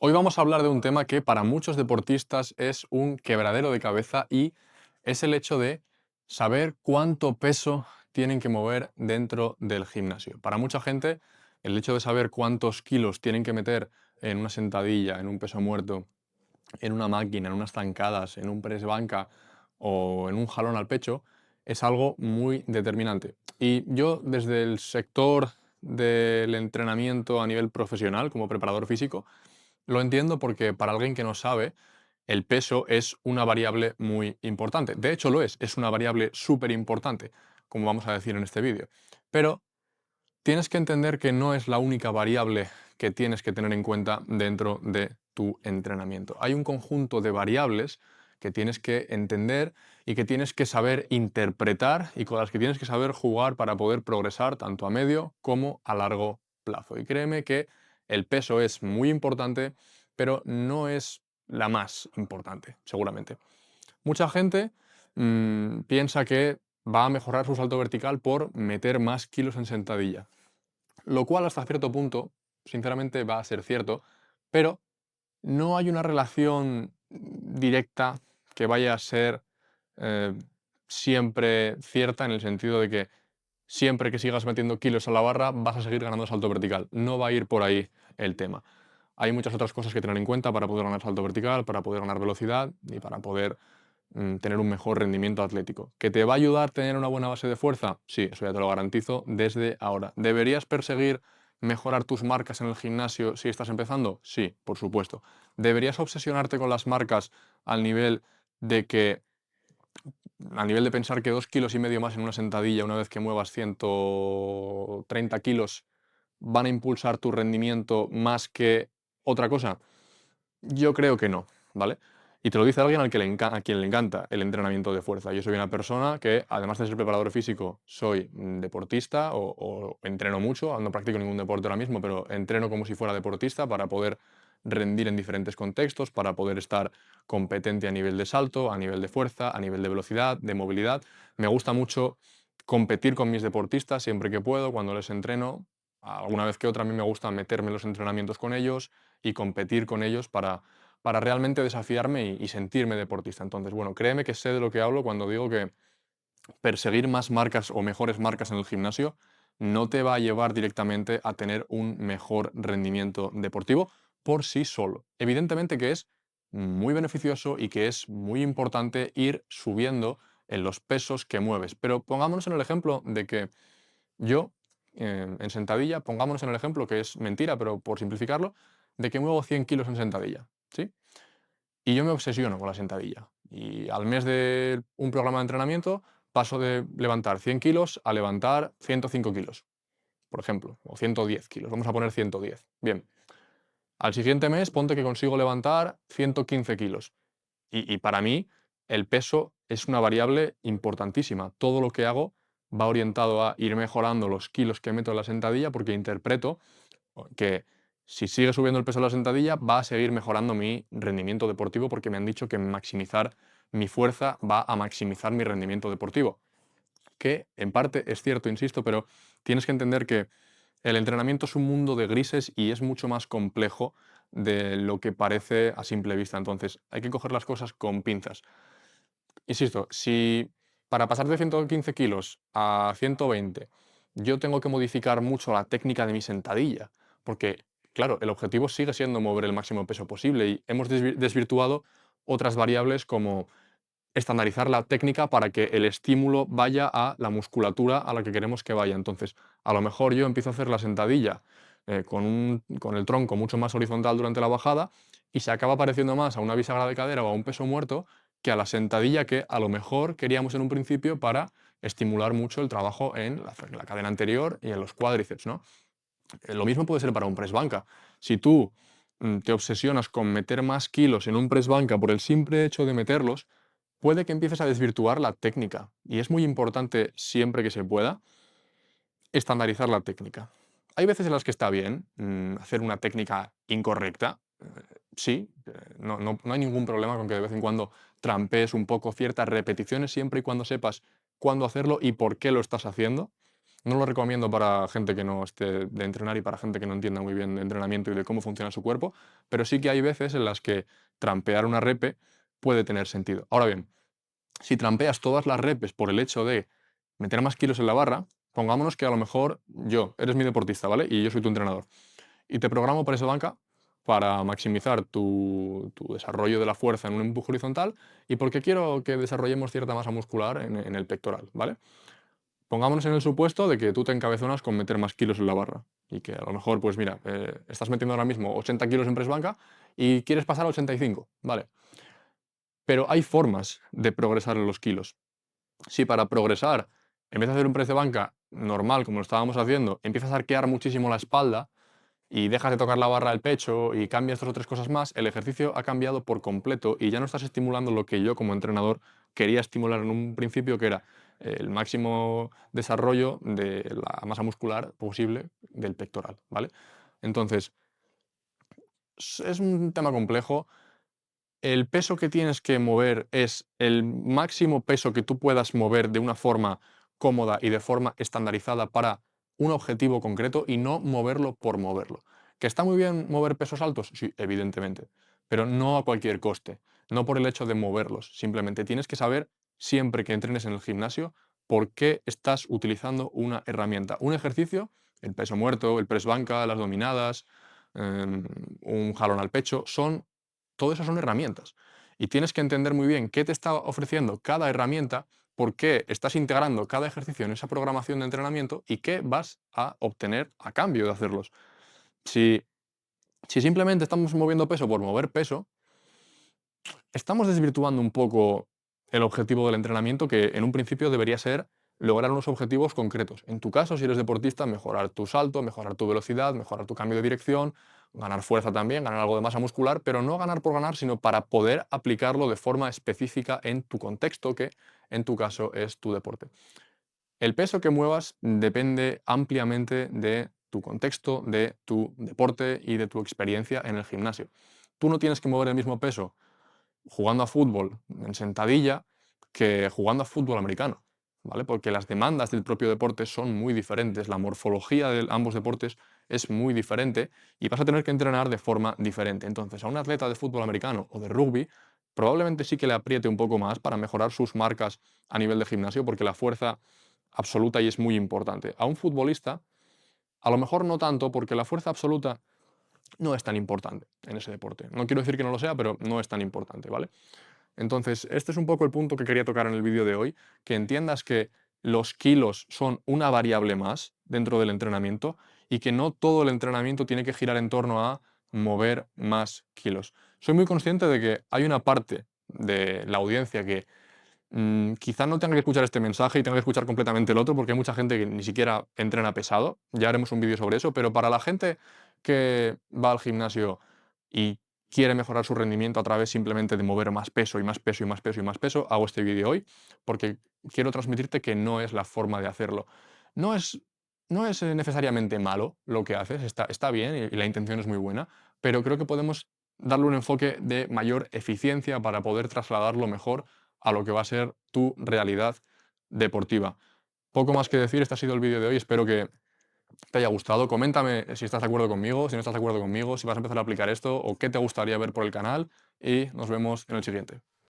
Hoy vamos a hablar de un tema que para muchos deportistas es un quebradero de cabeza y es el hecho de saber cuánto peso tienen que mover dentro del gimnasio. Para mucha gente, el hecho de saber cuántos kilos tienen que meter en una sentadilla, en un peso muerto, en una máquina, en unas zancadas, en un press banca o en un jalón al pecho, es algo muy determinante. Y yo desde el sector del entrenamiento a nivel profesional, como preparador físico, lo entiendo porque para alguien que no sabe, el peso es una variable muy importante. De hecho lo es una variable súper importante, como vamos a decir en este vídeo. Pero tienes que entender que no es la única variable que tienes que tener en cuenta dentro de tu entrenamiento. Hay un conjunto de variables que tienes que entender y que tienes que saber interpretar y con las que tienes que saber jugar para poder progresar tanto a medio como a largo plazo. Y créeme que el peso es muy importante, pero no es la más importante, seguramente. Mucha gente piensa que va a mejorar su salto vertical por meter más kilos en sentadilla, lo cual hasta cierto punto, sinceramente, va a ser cierto, pero no hay una relación directa que vaya a ser eh, siempre cierta en el sentido de que siempre que sigas metiendo kilos a la barra vas a seguir ganando salto vertical. No va a ir por ahí el tema. Hay muchas otras cosas que tener en cuenta para poder ganar salto vertical, para poder ganar velocidad y para poder tener un mejor rendimiento atlético. ¿Que te va a ayudar a tener una buena base de fuerza? Sí, eso ya te lo garantizo desde ahora. ¿Deberías perseguir mejorar tus marcas en el gimnasio si estás empezando? Sí, por supuesto. ¿Deberías obsesionarte con las marcas al nivel de que, al nivel de pensar que 2,5 kilos más en una sentadilla una vez que muevas 130 kilos van a impulsar tu rendimiento más que otra cosa? Yo creo que no, ¿vale? Y te lo dice alguien a quien le encanta el entrenamiento de fuerza. Yo soy una persona que, además de ser preparador físico, soy deportista o entreno mucho. No practico ningún deporte ahora mismo, pero entreno como si fuera deportista para poder rendir en diferentes contextos, para poder estar competente a nivel de salto, a nivel de fuerza, a nivel de velocidad, de movilidad. Me gusta mucho competir con mis deportistas siempre que puedo, cuando les entreno. Alguna vez que otra a mí me gusta meterme en los entrenamientos con ellos y competir con ellos para realmente desafiarme y sentirme deportista. Entonces, bueno, créeme que sé de lo que hablo cuando digo que perseguir más marcas o mejores marcas en el gimnasio no te va a llevar directamente a tener un mejor rendimiento deportivo por sí solo. Evidentemente que es muy beneficioso y que es muy importante ir subiendo en los pesos que mueves. Pero pongámonos en el ejemplo de que yo, en sentadilla, pongámonos en el ejemplo, que es mentira, pero por simplificarlo, de que muevo 100 kilos en sentadilla, ¿sí? Y yo me obsesiono con la sentadilla. Y al mes de un programa de entrenamiento paso de levantar 100 kilos a levantar 105 kilos, por ejemplo, o 110 kilos. Vamos a poner 110. Bien. Al siguiente mes ponte que consigo levantar 115 kilos. Y para mí el peso es una variable importantísima. Todo lo que hago va orientado a ir mejorando los kilos que meto en la sentadilla porque interpreto que si sigue subiendo el peso de la sentadilla va a seguir mejorando mi rendimiento deportivo porque me han dicho que maximizar mi fuerza va a maximizar mi rendimiento deportivo. Que en parte es cierto, insisto, pero tienes que entender que el entrenamiento es un mundo de grises y es mucho más complejo de lo que parece a simple vista. Entonces hay que coger las cosas con pinzas. Insisto, si para pasar de 115 kilos a 120 yo tengo que modificar mucho la técnica de mi sentadilla, porque, claro, el objetivo sigue siendo mover el máximo peso posible y hemos desvirtuado otras variables como estandarizar la técnica para que el estímulo vaya a la musculatura a la que queremos que vaya. Entonces, a lo mejor yo empiezo a hacer la sentadilla con el tronco mucho más horizontal durante la bajada y se acaba pareciendo más a una bisagra de cadera o a un peso muerto que a la sentadilla que a lo mejor queríamos en un principio para estimular mucho el trabajo en la cadena anterior y en los cuádriceps, ¿no? Lo mismo puede ser para un press banca. Si tú te obsesionas con meter más kilos en un press banca por el simple hecho de meterlos, puede que empieces a desvirtuar la técnica. Y es muy importante, siempre que se pueda, estandarizar la técnica. Hay veces en las que está bien hacer una técnica incorrecta. Sí, no hay ningún problema con que de vez en cuando trampees un poco ciertas repeticiones, siempre y cuando sepas cuándo hacerlo y por qué lo estás haciendo. No lo recomiendo para gente que no esté de entrenar y para gente que no entienda muy bien de entrenamiento y de cómo funciona su cuerpo, pero sí que hay veces en las que trampear una repe puede tener sentido. Ahora bien, si trampeas todas las repes por el hecho de meter más kilos en la barra, pongámonos que a lo mejor eres mi deportista, ¿vale? Y yo soy tu entrenador. Y te programo press de banca para maximizar tu desarrollo de la fuerza en un empuje horizontal y porque quiero que desarrollemos cierta masa muscular en el pectoral, ¿vale? Pongámonos en el supuesto de que tú te encabezonas con meter más kilos en la barra y que a lo mejor, pues mira, estás metiendo ahora mismo 80 kilos en press banca y quieres pasar a 85, ¿vale? Pero hay formas de progresar en los kilos. Si para progresar, en vez de hacer un press de banca normal, como lo estábamos haciendo, empiezas a arquear muchísimo la espalda y dejas de tocar la barra del pecho y cambias dos o tres cosas más, el ejercicio ha cambiado por completo y ya no estás estimulando lo que yo como entrenador quería estimular en un principio, que era el máximo desarrollo de la masa muscular posible del pectoral, ¿vale? Entonces, es un tema complejo. El peso que tienes que mover es el máximo peso que tú puedas mover de una forma cómoda y de forma estandarizada para un objetivo concreto y no moverlo por moverlo. ¿Que está muy bien mover pesos altos? Sí, evidentemente, pero no a cualquier coste, no por el hecho de moverlos. Simplemente tienes que saber, siempre que entrenes en el gimnasio, por qué estás utilizando una herramienta. Un ejercicio, el peso muerto, el press banca, las dominadas, un jalón al pecho, todo eso son herramientas. Y tienes que entender muy bien qué te está ofreciendo cada herramienta, por qué estás integrando cada ejercicio en esa programación de entrenamiento y qué vas a obtener a cambio de hacerlos. Si, si simplemente estamos moviendo peso por mover peso, estamos desvirtuando un poco el objetivo del entrenamiento, que en un principio debería ser lograr unos objetivos concretos. En tu caso, si eres deportista, mejorar tu salto, mejorar tu velocidad, mejorar tu cambio de dirección, ganar fuerza también, ganar algo de masa muscular, pero no ganar por ganar, sino para poder aplicarlo de forma específica en tu contexto, que en tu caso es tu deporte. El peso que muevas depende ampliamente de tu contexto, de tu deporte y de tu experiencia en el gimnasio. Tú no tienes que mover el mismo peso jugando a fútbol en sentadilla que jugando a fútbol americano, ¿vale? Porque las demandas del propio deporte son muy diferentes, la morfología de ambos deportes es muy diferente y vas a tener que entrenar de forma diferente. Entonces, a un atleta de fútbol americano o de rugby, probablemente sí que le apriete un poco más para mejorar sus marcas a nivel de gimnasio, porque la fuerza absoluta y es muy importante. A un futbolista, a lo mejor no tanto, porque la fuerza absoluta no es tan importante en ese deporte. No quiero decir que no lo sea, pero no es tan importante, ¿vale? Entonces, este es un poco el punto que quería tocar en el vídeo de hoy, que entiendas que los kilos son una variable más dentro del entrenamiento y que no todo el entrenamiento tiene que girar en torno a mover más kilos. Soy muy consciente de que hay una parte de la audiencia que quizá no tenga que escuchar este mensaje y tenga que escuchar completamente el otro, porque hay mucha gente que ni siquiera entrena pesado. Ya haremos un vídeo sobre eso, pero para la gente que va al gimnasio y quiere mejorar su rendimiento a través simplemente de mover más peso y más peso y más peso y más peso, hago este vídeo hoy porque quiero transmitirte que no es la forma de hacerlo. No es, no es necesariamente malo lo que haces, está bien y la intención es muy buena, pero creo que podemos darle un enfoque de mayor eficiencia para poder trasladarlo mejor a lo que va a ser tu realidad deportiva. Poco más que decir, este ha sido el vídeo de hoy, espero que te haya gustado. Coméntame si estás de acuerdo conmigo, si no estás de acuerdo conmigo, si vas a empezar a aplicar esto o qué te gustaría ver por el canal y nos vemos en el siguiente.